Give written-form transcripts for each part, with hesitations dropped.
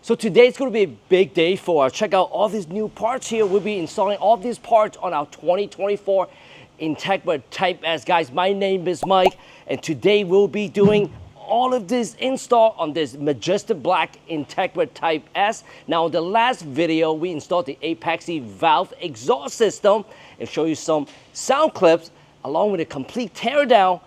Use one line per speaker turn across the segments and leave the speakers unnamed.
So today's going to be a big day for us. Check out all these new parts here. We'll be installing all these parts on our 2024 Integra Type-S. Guys, my name is Mike, and today we'll be doing all of this install on this majestic black Integra Type-S. Now, in the last video, we installed the apex valve exhaust system and show you some sound clips along with a complete teardown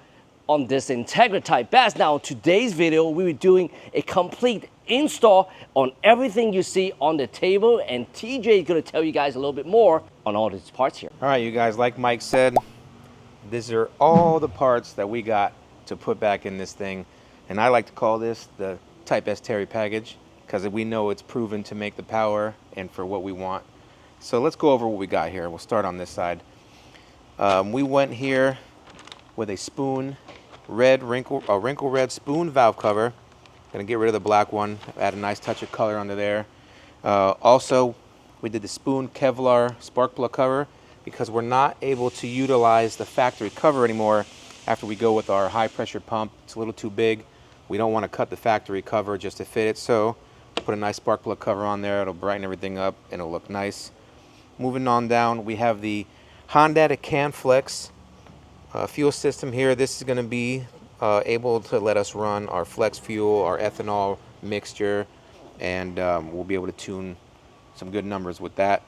on this Integra Type-S. Now, in today's video, we were doing a complete install on everything you see on the table, and TJ is going to tell you guys a little bit more on all these parts here.
All right, you guys, like Mike said, these are all the parts that we got to put back in this thing, and I like to call this the Type-S Terry package because we know it's proven to make the power and for what we want. So let's go over what we got here. We'll start on this side. We went here with a spoon red wrinkle red spoon valve cover. Gonna get rid of the black one, add a nice touch of color under there. Also, we did the spoon Kevlar spark plug cover because we're not able to utilize the factory cover anymore after we go with our high pressure pump. It's a little too big. We don't want to cut the factory cover just to fit it, so put a nice spark plug cover on there. It'll brighten everything up and it'll look nice. Moving on down, we have the Honda CanFlex fuel system here. This is going to be able to let us run our flex fuel, our ethanol mixture, and we'll be able to tune some good numbers with that.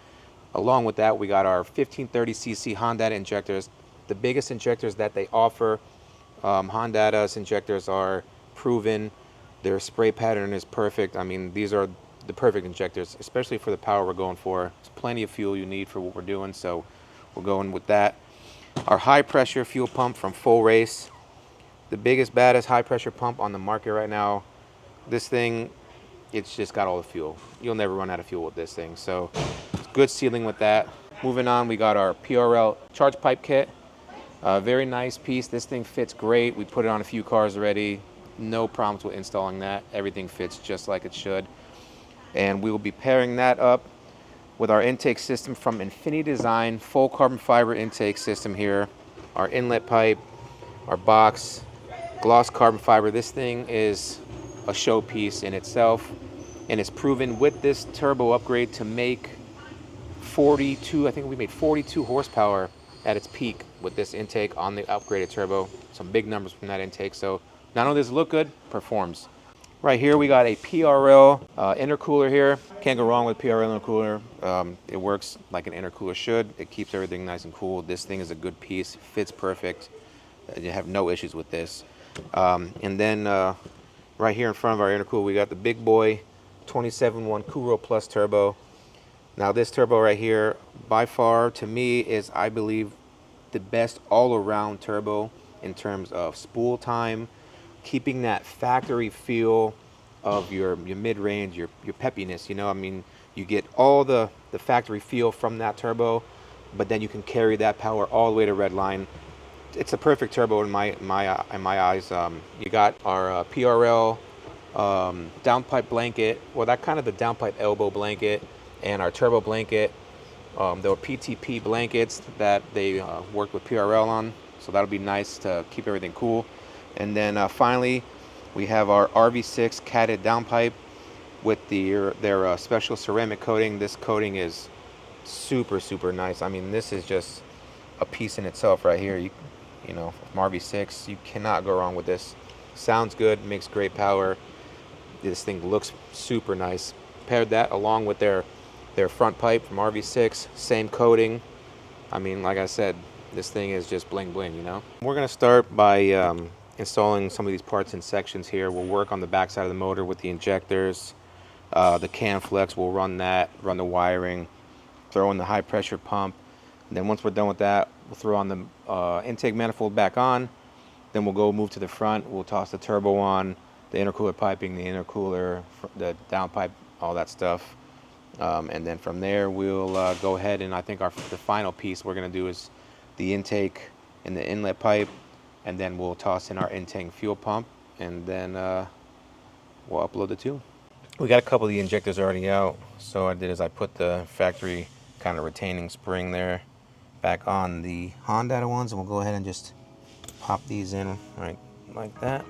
Along with that, we got our 1530cc Honda injectors, the biggest injectors that they offer. Honda's injectors are proven. Their spray pattern is perfect. I mean, these are the perfect injectors, especially for the power we're going for. There's plenty of fuel you need for what we're doing, so we're going with that. Our high pressure fuel pump from Full Race, the biggest, baddest high pressure pump on the market right now. This thing, it's just got all the fuel. You'll never run out of fuel with this thing, so it's good sealing with that. Moving on, we got our PRL charge pipe kit. Very nice piece. This thing fits great. We put it on a few cars already. No problems with installing that. Everything fits just like it should. And we will be pairing that up with our intake system from Infinity Design, full carbon fiber intake system here. Our inlet pipe, our box, gloss carbon fiber. This thing is a showpiece in itself, and it's proven with this turbo upgrade to make 42, I think we made 42 horsepower at its peak with this intake on the upgraded turbo. Some big numbers from that intake. So not only does it look good, performs. Right here we got a PRL intercooler here. Can't go wrong with PRL intercooler. It works like an intercooler should. It keeps everything nice and cool. This thing is a good piece, fits perfect. You have no issues with this. And then right here in front of our intercooler we got the big boy 27.1 Kuro Plus turbo. Now this turbo right here, by far to me, is, I believe, the best all-around turbo in terms of spool time, keeping that factory feel of your mid-range, your peppiness. You know, I mean, you get all the factory feel from that turbo, but then you can carry that power all the way to red line. It's a perfect turbo in my eyes. You got our PRL downpipe blanket, well, that kind of the downpipe elbow blanket, and our turbo blanket. There were PTP blankets that they worked with PRL on, so that'll be nice to keep everything cool. And then finally, we have our RV6 catted downpipe with their special ceramic coating. This coating is super, super nice. I mean, this is just a piece in itself right here. You know, from RV6, you cannot go wrong with this. Sounds good, makes great power. This thing looks super nice. Paired that along with their front pipe from RV6, same coating. I mean, like I said, this thing is just bling bling, you know. We're gonna start by installing some of these parts in sections here. We'll work on the back side of the motor with the injectors, the CanFlex. We'll run the wiring, throw in the high pressure pump. And then once we're done with that, we'll throw on the intake manifold back on. Then we'll move to the front. We'll toss the turbo on, the intercooler piping, the intercooler, the downpipe, all that stuff. And then from there, we'll go ahead, and I think the final piece we're gonna do is the intake and the inlet pipe, and then we'll toss in our intake fuel pump, and then we'll upload the two. We got a couple of the injectors already out, so what I did is I put the factory kind of retaining spring there back on the Honda ones, and we'll go ahead and just pop these in right like that.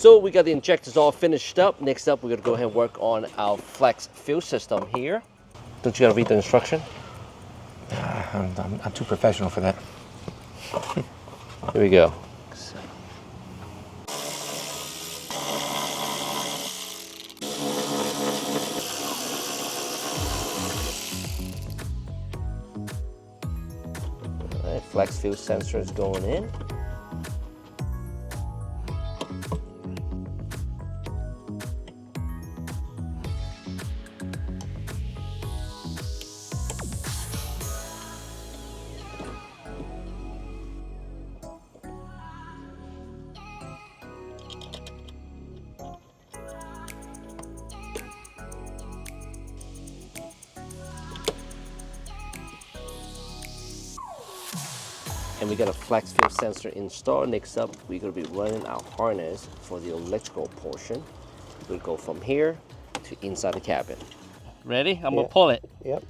So we got the injectors all finished up. Next up, we're gonna go ahead and work on our flex fuel system here. Don't you gotta read the instruction?
I'm too professional for that.
Here we go. All right, flex fuel sensor is going in. And we got a flex fuel sensor installed. Next up, we're gonna be running our harness for the electrical portion. We'll go from here to inside the cabin. Ready? I'm gonna pull it.
Yep.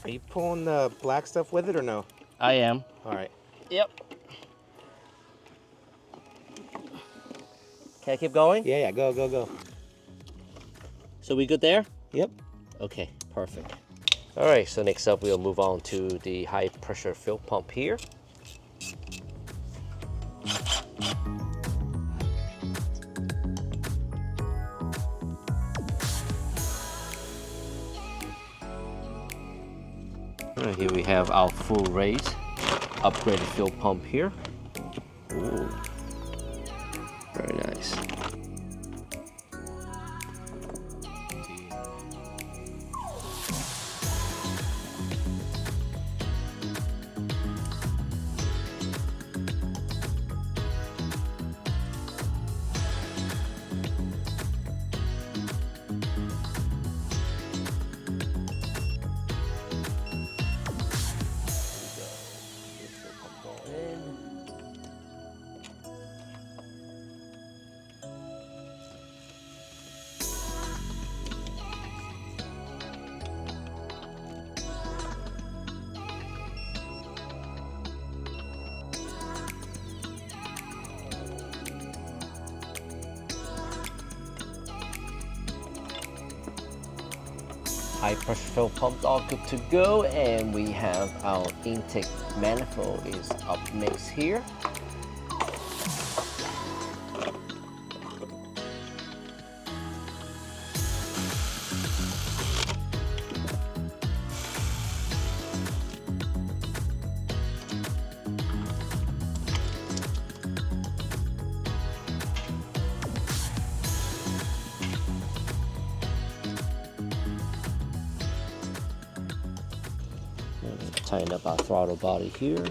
Are you pulling the black stuff with it or no?
I am.
All right.
Yep. Can I keep going?
Yeah, go, go, go.
So we good there?
Yep.
Okay, perfect. All right, so next up we'll move on to the high pressure fuel pump here. All right, here we have our full raise upgraded fuel pump here. Ooh, very nice. High pressure fuel pump all good to go, and we have our intake manifold is up next here. Tighten up our throttle body here.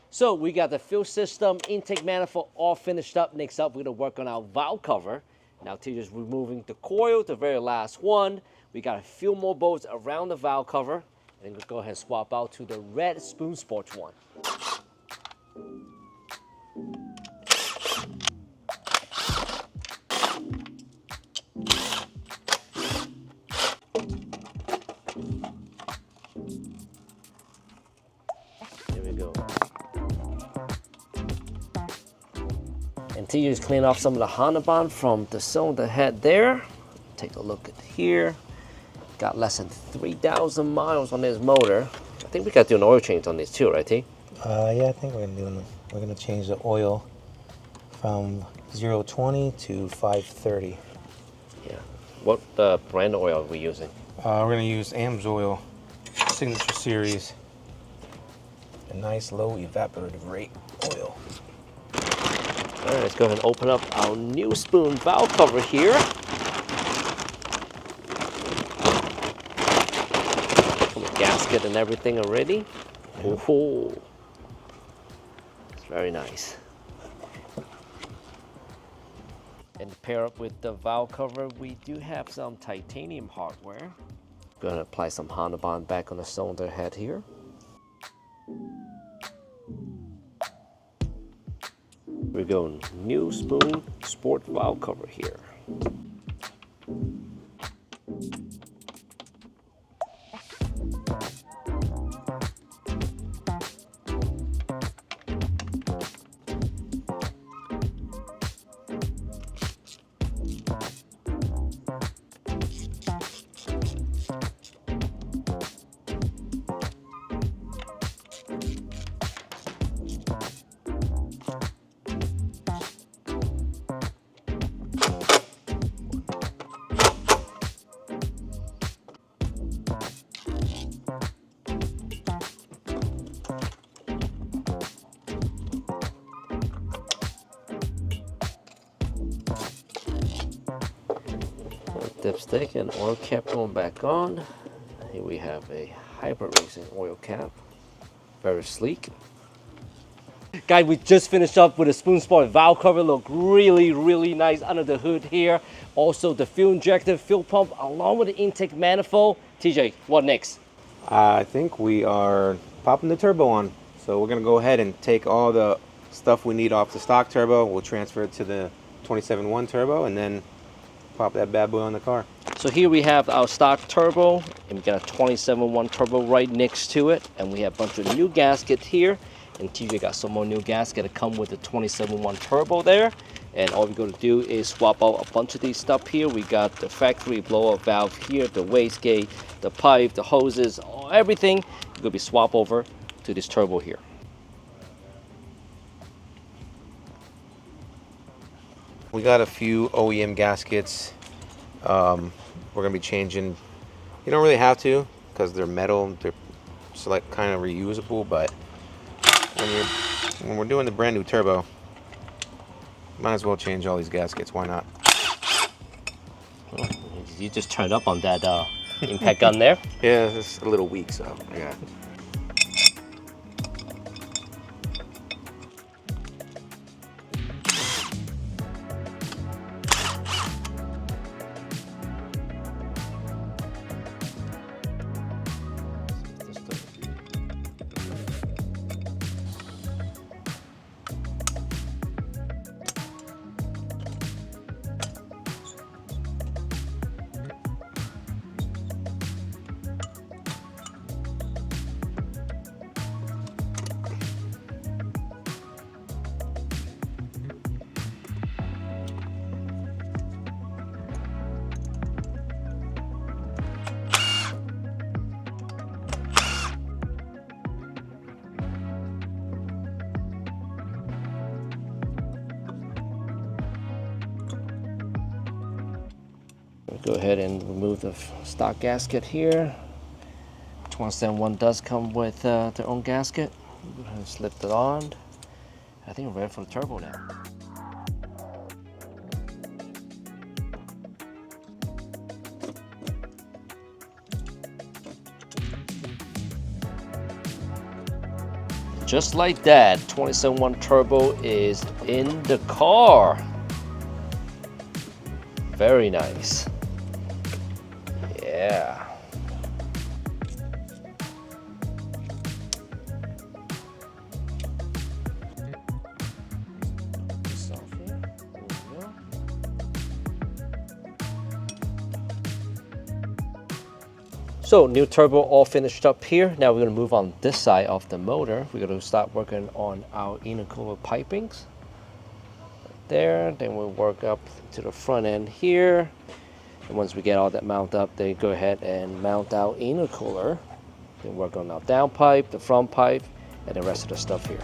So we got the fuel system, intake manifold all finished up. Next up, we're gonna work on our valve cover. Now just removing the coil, the very last one. We got a few more bolts around the valve cover. And we'll go ahead and swap out to the red Spoon Sports one. Until you just clean off some of the Honda bond from the cylinder head there. Take a look at here. Got less than 3,000 miles on this motor. I think we got to do an oil change on this too, right, T?
Yeah, I think we're gonna change the oil from 020 to 530.
Yeah. What brand of oil are we using?
We're gonna use AMSOIL Signature Series. A nice low evaporative rate oil.
All right, let's go ahead and open up our new spoon valve cover here. From the gasket and everything already. Oh, it's very nice. And to pair up with the valve cover, we do have some titanium hardware. Going to apply some Honda bond back on the cylinder head here. We're going new spoon sport valve cover here. dipstick and oil cap going back on. Here we have a hybrid racing oil cap. Very sleek. Guys, we just finished up with a spoon sport valve cover. Look really, really nice under the hood here. Also the fuel injector, fuel pump, along with the intake manifold. TJ, what next?
I think we are popping the turbo on. So we're gonna go ahead and take all the stuff we need off the stock turbo. We'll transfer it to the 27.1 turbo and then pop that bad boy on the car.
So here we have our stock turbo, and we got a 27.1 turbo right next to it, and we have a bunch of new gaskets here, and TJ got some more new gaskets that come with the 27.1 turbo there. And all we're going to do is swap out a bunch of these stuff here. We got the factory blow-up valve here, the wastegate, the pipe, the hoses, everything. It's going to be swapped over to this turbo here.
We got a few OEM gaskets. We're gonna be changing. You don't really have to because they're metal. They're like kind of reusable, but when we're doing the brand new turbo, might as well change all these gaskets. Why not?
Oh, you just turned up on that impact gun there.
Yeah, it's a little weak, so yeah.
Go ahead and remove the stock gasket here. 27.1 does come with their own gasket. Go ahead and slip it on. I think we're ready for the turbo now. Just like that, 27.1 turbo is in the car. Very nice. Yeah. So new turbo all finished up here. Now we're going to move on this side of the motor. We're going to start working on our intercooler pipings. There, then we'll work up to the front end here. And once we get all that mounted up, then go ahead and mount our intercooler. Then work on our downpipe, the front pipe, and the rest of the stuff here.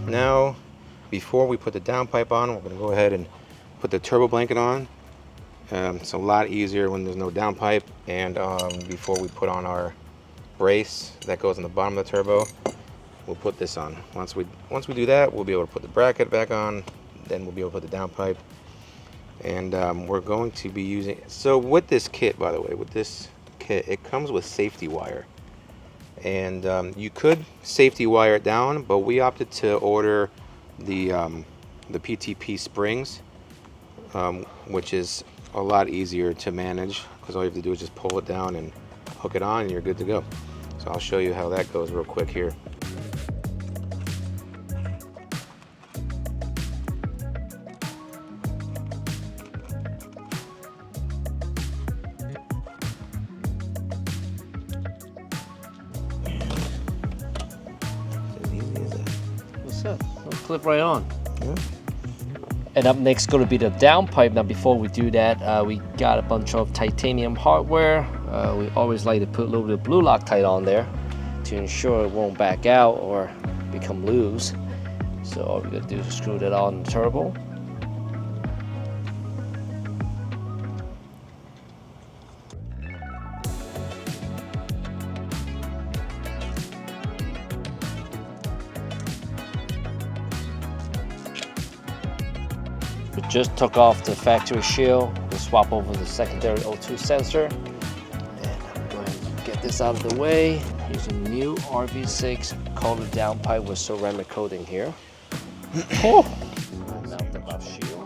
Now, before we put the downpipe on, we're going to go ahead and put the turbo blanket on. It's a lot easier when there's no downpipe, and before we put on our brace that goes on the bottom of the turbo, we'll put this on. Once we do that, we'll be able to put the bracket back on, then we'll be able to put the downpipe. And we're going to be using, so with this kit, by the way, with this kit, it comes with safety wire. And you could safety wire it down, but we opted to order the PTP springs, which is a lot easier to manage because all you have to do is just pull it down and hook it on and you're good to go. So I'll show you how that goes real quick here.
clip right on.
Yeah.
And up next going to be the downpipe. Now before we do that, we got a bunch of titanium hardware. We always like to put a little bit of blue Loctite on there to ensure it won't back out or become loose. So all we're going to do is screw that on the turbo. We just took off the factory shield. We'll swap over the secondary O2 sensor. And I'm going to get this out of the way. Here's a new RV6 colored downpipe with ceramic coating here. Oh. Mount the buff shield.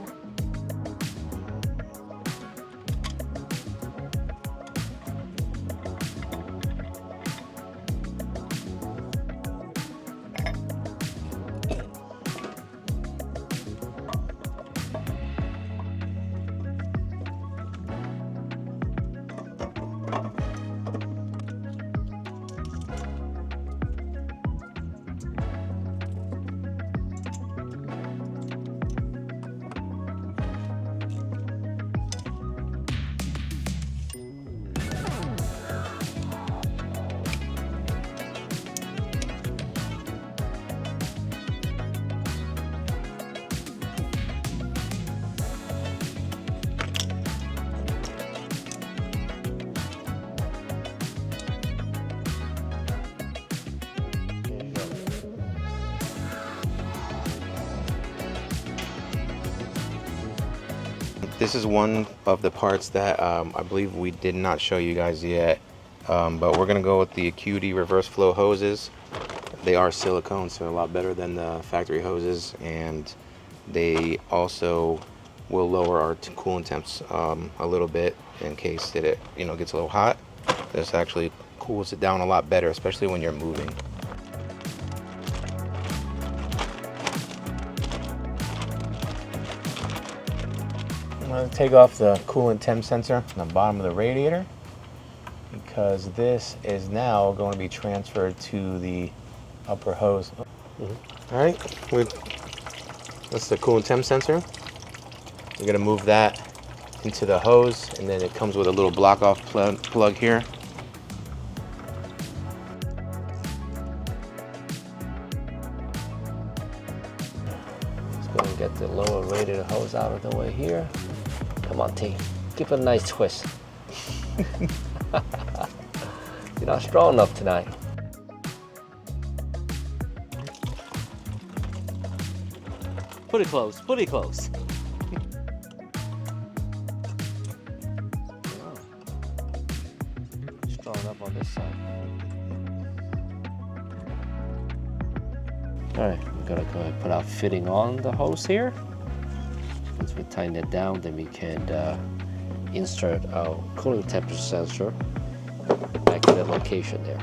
This is one of the parts that I believe we did not show you guys yet, but we're gonna go with the Acuity reverse flow hoses. They are silicone, so a lot better than the factory hoses, and they also will lower our coolant temps a little bit in case that it gets a little hot. This actually cools it down a lot better, especially when you're moving. I'm going to take off the coolant temp sensor on the bottom of the radiator because this is now going to be transferred to the upper hose. All right, that's the coolant temp sensor. We're going to move that into the hose, and then it comes with a little block off plug here.
Let's go and get the lower radiator hose out of the way here. Come on, T. Give it a nice twist. You're not strong enough tonight. Put it close, put it close. Strong enough on this side. All right, we're gonna go ahead and put our fitting on the hose here. Once we tighten it down, then we can insert our cooling temperature sensor back in the location there.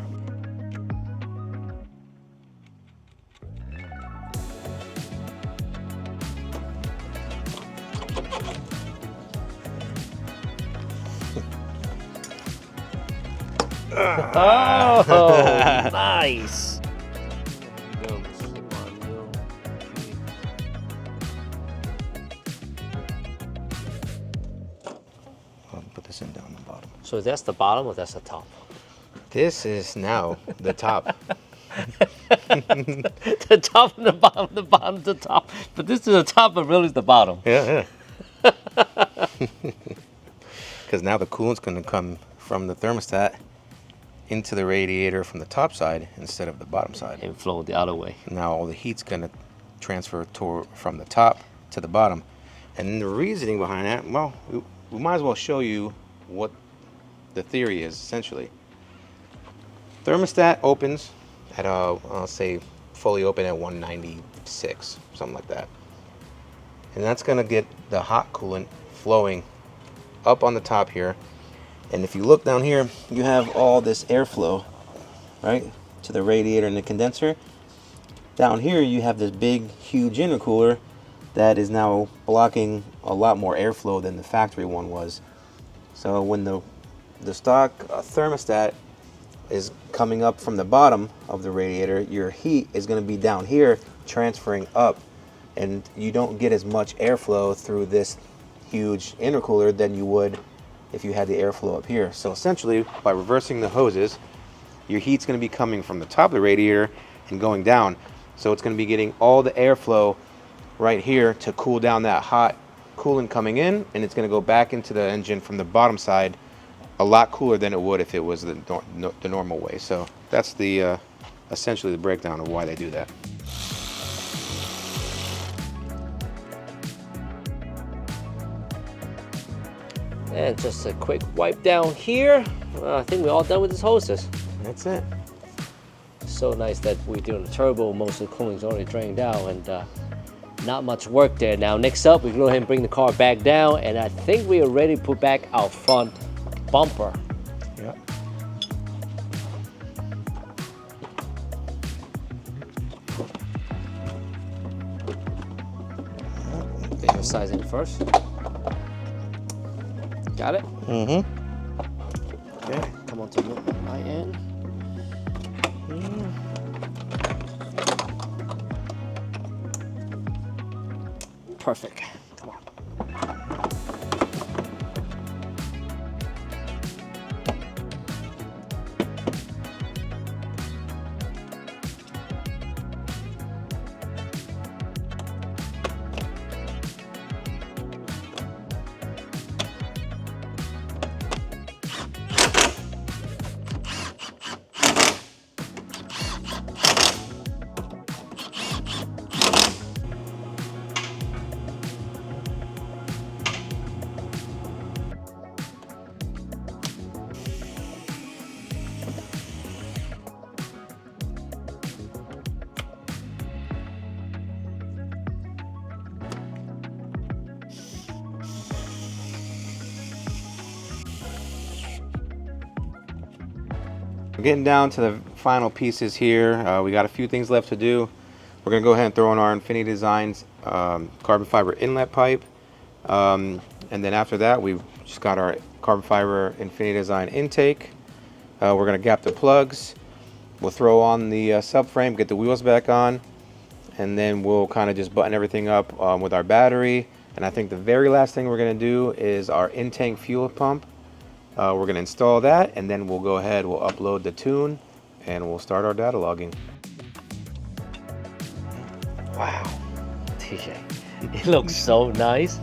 Oh, nice.
Put this in down the bottom.
So that's the bottom or that's the top?
This is now the top.
The top and the bottom, the top. But this is the top, but really is the bottom.
Yeah. Because now the coolant's going to come from the thermostat into the radiator from the top side instead of the bottom side.
And flow the other way.
Now all the heat's going to transfer from the top to the bottom. And the reasoning behind that, well, we might as well show you what the theory is, essentially. Thermostat opens at, I'll say, fully open at 196, something like that. And that's going to get the hot coolant flowing up on the top here. And if you look down here, you have all this airflow, right, to the radiator and the condenser. Down here, you have this big, huge intercooler that is now blocking a lot more airflow than the factory one was. So when the stock thermostat is coming up from the bottom of the radiator, your heat is going to be down here transferring up and you don't get as much airflow through this huge intercooler than you would if you had the airflow up here. So essentially, by reversing the hoses, your heat's going to be coming from the top of the radiator and going down. So it's going to be getting all the airflow right here to cool down that hot coolant coming in, and it's going to go back into the engine from the bottom side a lot cooler than it would if it was the normal way. So that's the essentially the breakdown of why they do that.
And just a quick wipe down here. I think we're all done with these hoses.
That's it.
So nice that we're doing the turbo. Most of the cooling's already drained out, and not much work there. Now next up, we go ahead and bring the car back down, and I think we are ready to put back our front bumper.
Yep.
Take your sizing first. Got it?
Mm-hmm.
Okay, come on to my end. Perfect. Come on.
We're getting down to the final pieces here. We got a few things left to do. We're going to go ahead and throw in our Infinity Designs carbon fiber inlet pipe. And then after that, we've just got our carbon fiber Infinity Design intake. We're going to gap the plugs. We'll throw on the subframe, get the wheels back on, and then we'll kind of just button everything up with our battery. And I think the very last thing we're going to do is our in-tank fuel pump. We're going to install that, and then we'll go ahead, we'll upload the tune, and we'll start our data logging.
Wow, TJ, it looks so nice.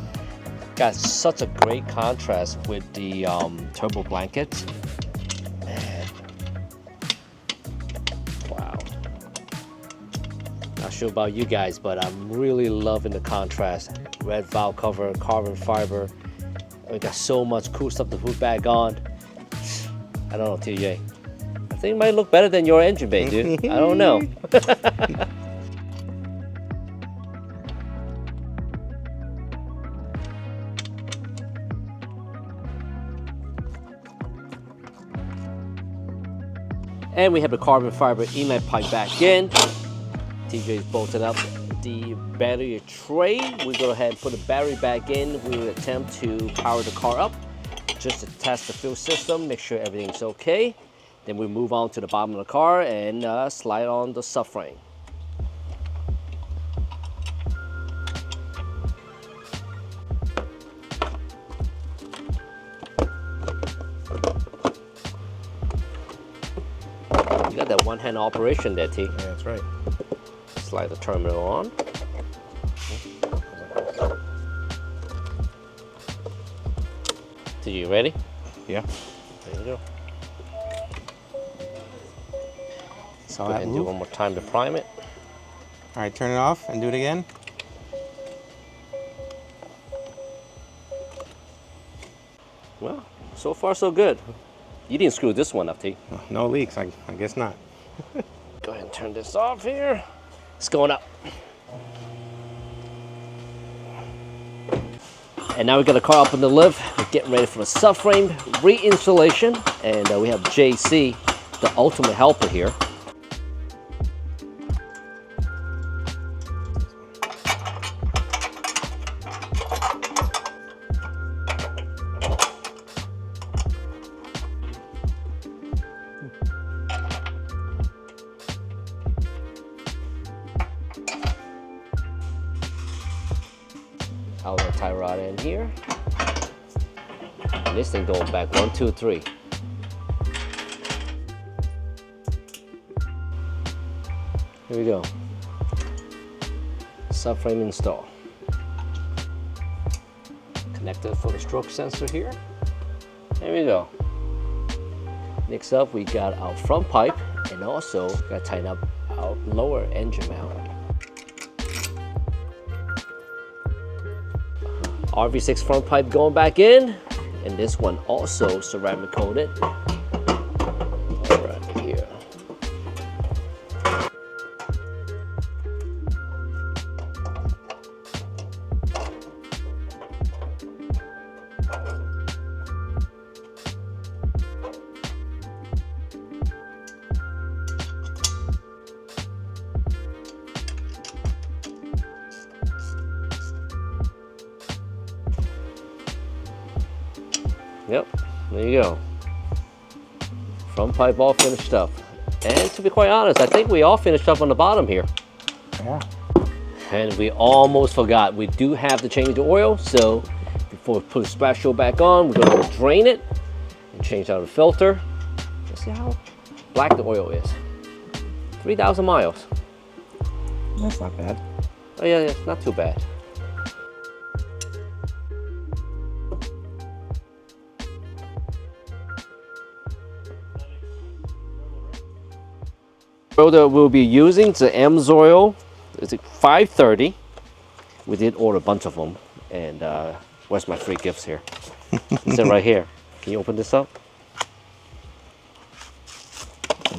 Got such a great contrast with the turbo blankets. And wow. Not sure about you guys, but I'm really loving the contrast. Red valve cover, carbon fiber. We got so much cool stuff to put back on. I don't know, TJ. I think it might look better than your engine bay, dude. I don't know. And we have the carbon fiber inlet pipe back in. TJ's bolted up the battery tray. We go ahead and put the battery back in. We will attempt to power the car up just to test the fuel system, make sure everything's okay. Then we move on to the bottom of the car and slide on the subframe. You got that one-hand operation there, T.
Yeah, that's right.
Slide the terminal on. You ready?
Yeah.
There you go.
Saw
Go
that
ahead and do
move.
one more time to prime it.
All right, turn it off and do it again.
Well, so far so good. You didn't screw this one up, T.
No leaks, I guess not.
Go ahead and turn this off here. It's going up. And now we got the car up on the lift. We're getting ready for the subframe reinstallation. And we have JC, the ultimate helper here. tie rod in here. And this thing going back 1, 2, 3. Here we go. Subframe install. Connector for the stroke sensor here. There we go. Next up, we got our front pipe, and also got to tighten up our lower engine mount. RV6 front pipe going back in, and this one also ceramic coated. All right, here. Yep, there you go. Front pipe all finished up. And to be quite honest, I think we all finished up on the bottom here.
Yeah.
And we almost forgot, we do have to change the oil, so before we put a special back on, we're gonna drain it and change out the filter. Let's see how black the oil is. 3,000 miles.
That's not bad.
Oh yeah, it's not too bad. Oil that we'll be using is the Amsoil. It's a 530. We did order a bunch of them, and where's my free gifts here? It's right here. Can you open this up?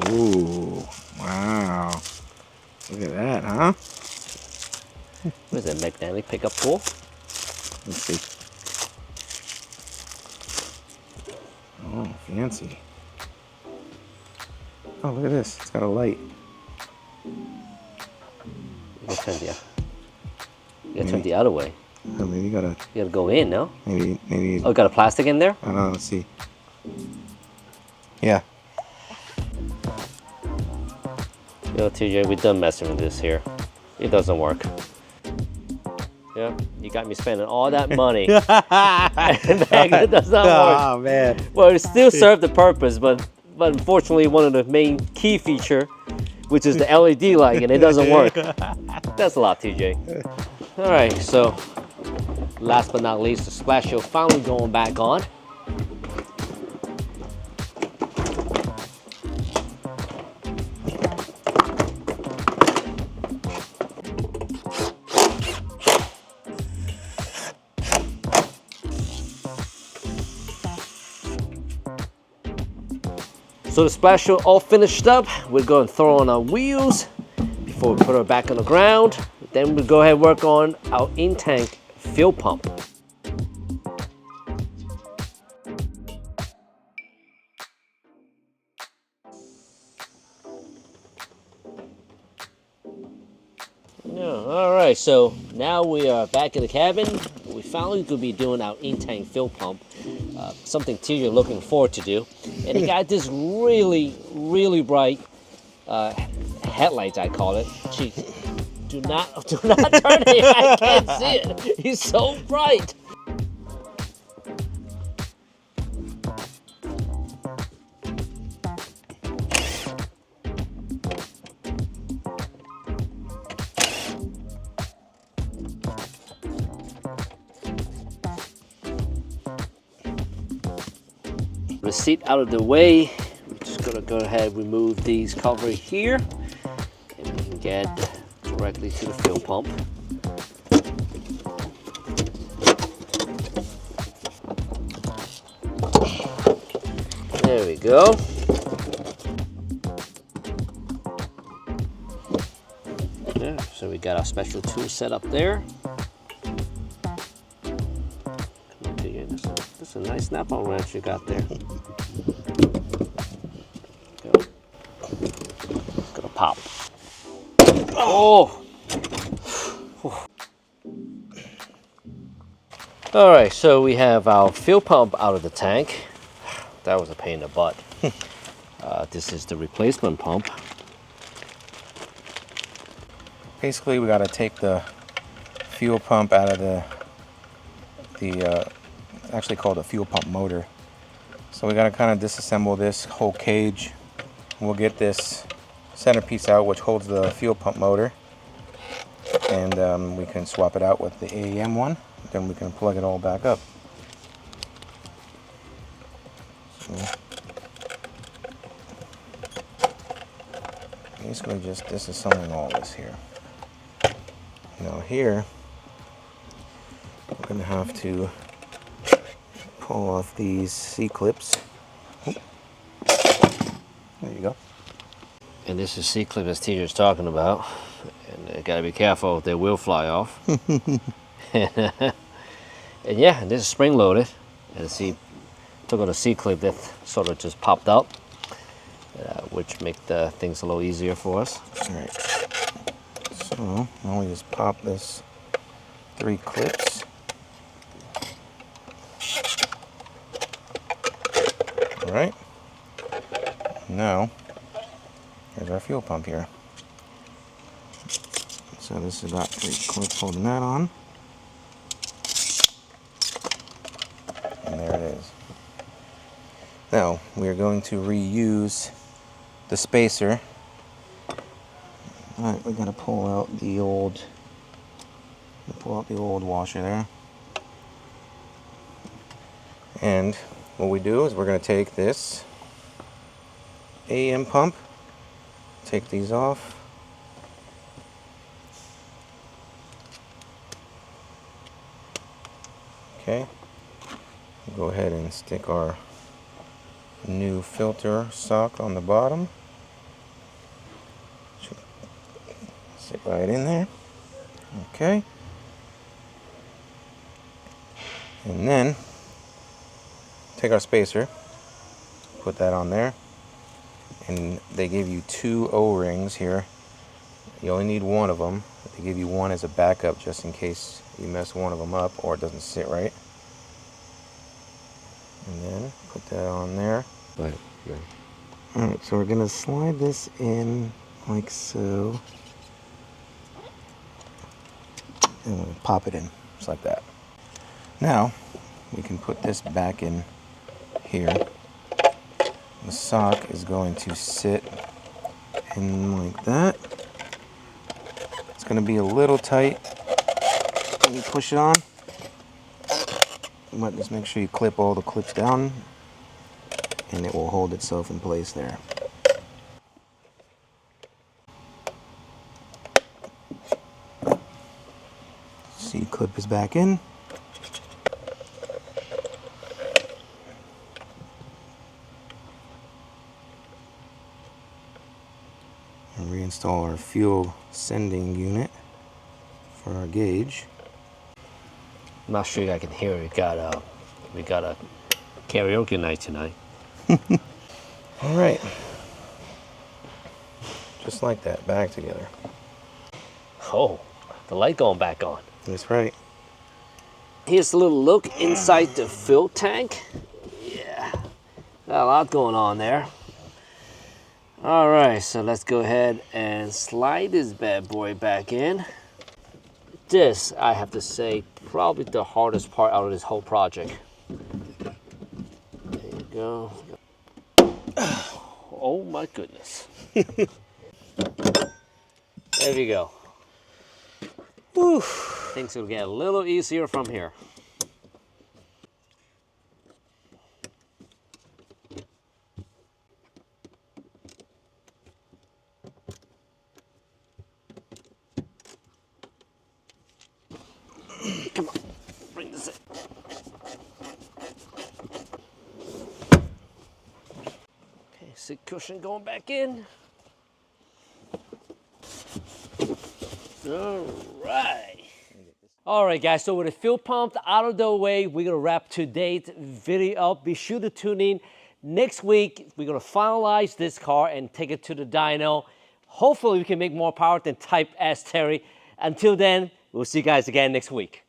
Ooh, wow. Look at that, huh?
What is it, magnetic pickup tool?
Let's see. Oh, fancy. Oh, look at this. It's got a light.
You gotta turn the other way.
Oh, maybe you gotta
go in, no?
Maybe.
Oh, got a plastic in there?
I don't know. Let's see. Yeah.
Yo, TJ, we done messing with this here. It doesn't work. Yeah, you got me spending all that money. And the magnet does not work.
Oh, man.
Well, it still served the purpose, but unfortunately, one of the main key feature, which is the LED light, and it doesn't work. That's a lot, TJ. All right, so last but not least, the splash shield finally going back on. So the splash shield all finished up. We're going to throw on our wheels before we put her back on the ground. Then we'll go ahead and work on our in-tank fuel pump. Yeah, all right, so now we are back in the cabin. We finally could be doing our in-tank fuel pump, something TJ looking forward to do. And it got this really, really bright headlights, I call it. Gee, do not turn it, I can't see it. He's so bright. The seat out of the way. We're just gonna go ahead and remove these cover here, and we can get directly to the fuel pump. There we go. Yeah, so we got our special tool set up there. That's a nice snap-on wrench you got there. Go. It's gonna pop. Oh! All right, so we have our fuel pump out of the tank. That was a pain in the butt. This is the replacement pump.
Basically, we got to take the fuel pump out of the the, actually called a fuel pump motor. So we got to kind of disassemble this whole cage. We'll get this centerpiece out, which holds the fuel pump motor, and we can swap it out with the AEM one. Then we can plug it all back up. So basically just disassembling all this here. Now here, we're going to have to pull off these C-clips. There you go.
And this is C-clip as teacher's talking about. And you gotta be careful, they will fly off. And yeah, this is spring loaded. And see, took out a C-clip that sort of just popped up, which make the things a little easier for us.
All right. So now we just pop this 3 clips. All right. Now, here's our fuel pump here. So this has got 3 clips holding that on. And there it is. Now, we are going to reuse the spacer. All right, we gotta pull out the old washer there. And what we do is we're gonna take this AEM pump, take these off. Okay, go ahead and stick our new filter sock on the bottom. Should sit right in there. Okay, and then take our spacer, put that on there, and they give you 2 O-rings here. You only need 1 of them. They give you 1 as a backup just in case you mess one of them up or it doesn't sit right. And then put that on there.
Right.
Alright, so we're gonna slide this in like so. And we'll pop it in, just like that. Now, we can put this back in here. The sock is going to sit in like that. It's going to be a little tight when you push it on, but just make sure you clip all the clips down and it will hold itself in place there. C-clip is back in. And reinstall our fuel sending unit for our gauge.
I'm not sure you guys can hear it. We got a karaoke night tonight.
All right, just like that, back together.
Oh, the light going back on.
That's right.
Here's a little look inside the fuel tank. Yeah, got a lot going on there. All right, so let's go ahead and slide this bad boy back in. This, I have to say, probably the hardest part out of this whole project. There you go. Oh my goodness. There you go. Whew. Things will get a little easier from here. Come on, bring this in. Okay, seat cushion going back in. All right, guys, so with the fuel pump out of the way, we're gonna wrap today's video up. Be sure to tune in. Next week, we're gonna finalize this car and take it to the dyno. Hopefully, we can make more power than Type-S, Terry. Until then, we'll see you guys again next week.